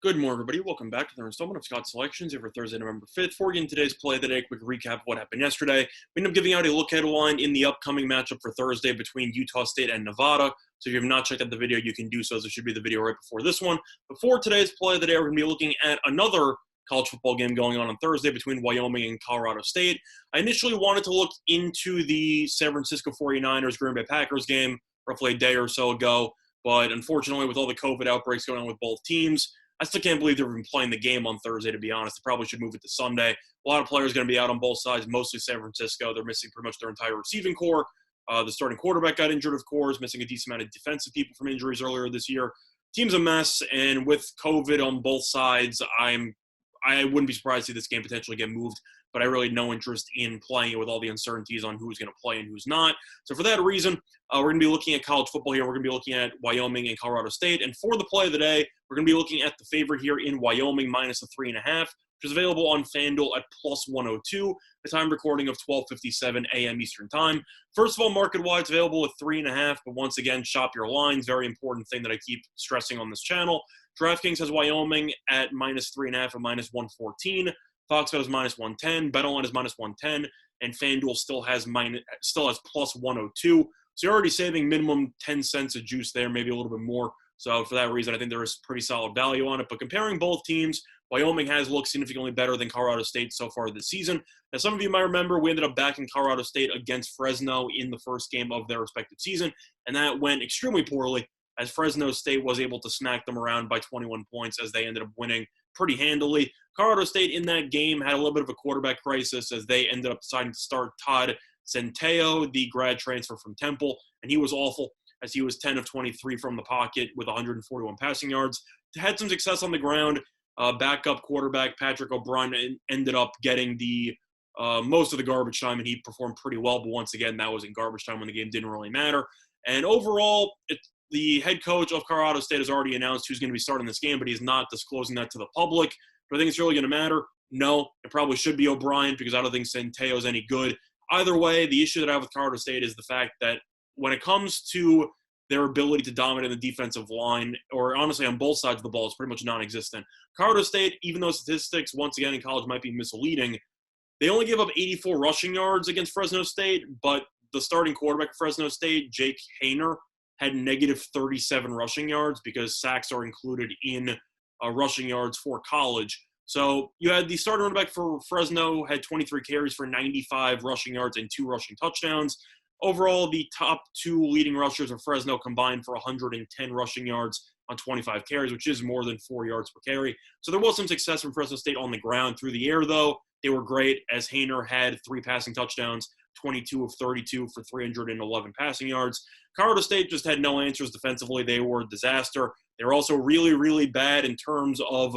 Good morning, everybody. Welcome back to the installment of Scott Selections here for Thursday, November 5th. Before we get into today's play of the day, a quick recap of what happened yesterday. We ended up giving out a look-ahead line in the upcoming matchup for Thursday between Utah State and Nevada. So if you have not checked out the video, you can do so. This should be the video right before this one. Before today's play of the day, we're going to be looking at another college football game going on Thursday between Wyoming and Colorado State. I initially wanted to look into the San Francisco 49ers Green Bay Packers game roughly a day or so ago, but unfortunately with all the COVID outbreaks going on with both teams, I still can't believe they've been playing the game on Thursday, to be honest. They probably should move it to Sunday. A lot of players going to be out on both sides, mostly San Francisco. They're missing pretty much their entire receiving core. The starting quarterback got injured, of course, missing a decent amount of defensive people from injuries earlier this year. Team's a mess, and with COVID on both sides, I wouldn't be surprised to see this game potentially get moved, but I really had no interest in playing it with all the uncertainties on who's going to play and who's not. So for that reason, we're going to be looking at college football here. We're going to be looking at Wyoming and Colorado State. And for the play of the day, we're going to be looking at the favorite here in Wyoming minus the 3.5, which is available on FanDuel at plus 102, the time recording of 12:57 a.m. Eastern Time. First of all, market-wise, available at 3.5, but once again, shop your lines. Very important thing that I keep stressing on this channel. DraftKings has Wyoming at minus 3.5 and minus 114. Fox Bet is minus 110. BetOnline is minus 110. And FanDuel still has plus 102. So you're already saving minimum 10 cents a juice there, maybe a little bit more. So for that reason, I think there is pretty solid value on it. But comparing both teams, Wyoming has looked significantly better than Colorado State so far this season. As some of you might remember, we ended up backing Colorado State against Fresno in the first game of their respective season, and that went extremely poorly, as Fresno State was able to smack them around by 21 points as they ended up winning pretty handily. Colorado State in that game had a little bit of a quarterback crisis as they ended up deciding to start Todd Centeio, the grad transfer from Temple, and he was awful as he was 10 of 23 from the pocket with 141 passing yards. Had some success on the ground. Backup quarterback Patrick O'Brien ended up getting the most of the garbage time, and he performed pretty well. But once again, that was in garbage time when the game didn't really matter. And overall, the head coach of Colorado State has already announced who's going to be starting this game, but he's not disclosing that to the public. Do I think it's really going to matter? No. It probably should be O'Brien because I don't think Centeio is any good. Either way, the issue that I have with Colorado State is the fact that when it comes to their ability to dominate the defensive line, or honestly on both sides of the ball, it's pretty much non-existent. Colorado State, even though statistics, once again, in college might be misleading, they only give up 84 rushing yards against Fresno State, but the starting quarterback of Fresno State, Jake Haener, had negative 37 rushing yards because sacks are included in rushing yards for college. So you had the starting running back for Fresno had 23 carries for 95 rushing yards and 2 rushing touchdowns. Overall, the top 2 leading rushers of Fresno combined for 110 rushing yards on 25 carries, which is more than 4 yards per carry. So there was some success from Fresno State on the ground. Through the air, though, they were great as Haener had 3 passing touchdowns, 22 of 32 for 311 passing yards. Colorado State just had no answers defensively. They were a disaster. They were also really, really bad in terms of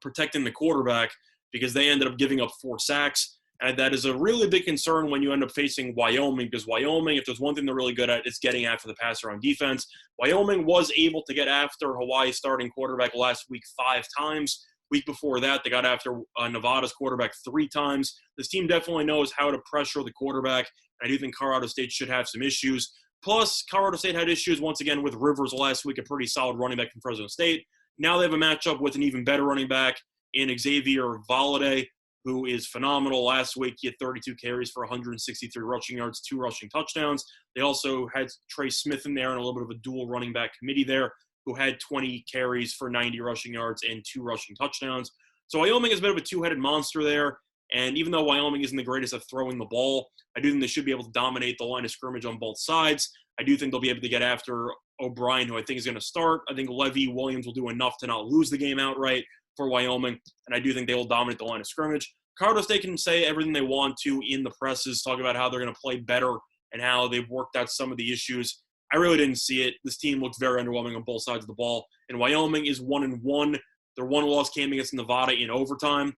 protecting the quarterback because they ended up giving up 4 sacks. And that is a really big concern when you end up facing Wyoming, because Wyoming, if there's one thing they're really good at, it's getting after the passer on defense. Wyoming was able to get after Hawaii's starting quarterback last week 5 times. Week before that, they got after Nevada's quarterback 3 times. This team definitely knows how to pressure the quarterback. I do think Colorado State should have some issues. Plus, Colorado State had issues once again with Rivers last week, a pretty solid running back from Fresno State. Now they have a matchup with an even better running back in Xavier Valladay, who is phenomenal. Last week, he had 32 carries for 163 rushing yards, 2 rushing touchdowns. They also had Trey Smith in there and a little bit of a dual running back committee there, who had 20 carries for 90 rushing yards and 2 rushing touchdowns. So Wyoming is a bit of a 2-headed monster there. And even though Wyoming isn't the greatest at throwing the ball, I do think they should be able to dominate the line of scrimmage on both sides. I do think they'll be able to get after O'Brien, who I think is going to start. I think Levy Williams will do enough to not lose the game outright for Wyoming, and I do think they will dominate the line of scrimmage. Colorado State can say everything they want to in the presses, talk about how they're going to play better and how they've worked out some of the issues. I really didn't see it. This team looked very underwhelming on both sides of the ball. And Wyoming is 1-1. Their one loss came against Nevada in overtime.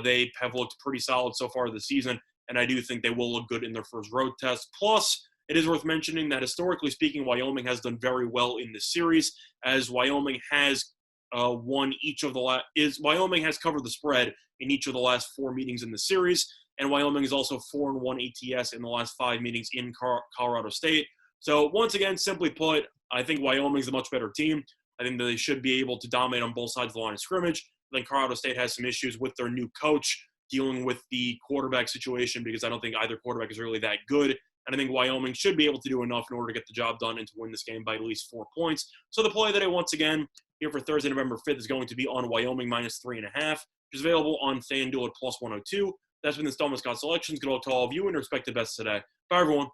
They have looked pretty solid so far this season, and I do think they will look good in their first road test. Plus, it is worth mentioning that historically speaking, Wyoming has done very well in this series, as Wyoming has Wyoming has covered the spread in each of the last 4 meetings in the series, and Wyoming is also 4-1 ATS in the last 5 meetings in Colorado State. So once again, simply put, I think Wyoming is a much better team. I think that they should be able to dominate on both sides of the line of scrimmage. I think Colorado State has some issues with their new coach dealing with the quarterback situation because I don't think either quarterback is really that good. And I think Wyoming should be able to do enough in order to get the job done and to win this game by at least 4 points. So the play that I once again here for Thursday, November 5th is going to be on Wyoming -3.5, which is available on FanDuel at +102. That's been the Stallman Scott Selections. Good luck to all of you and respect the best today. Bye, everyone.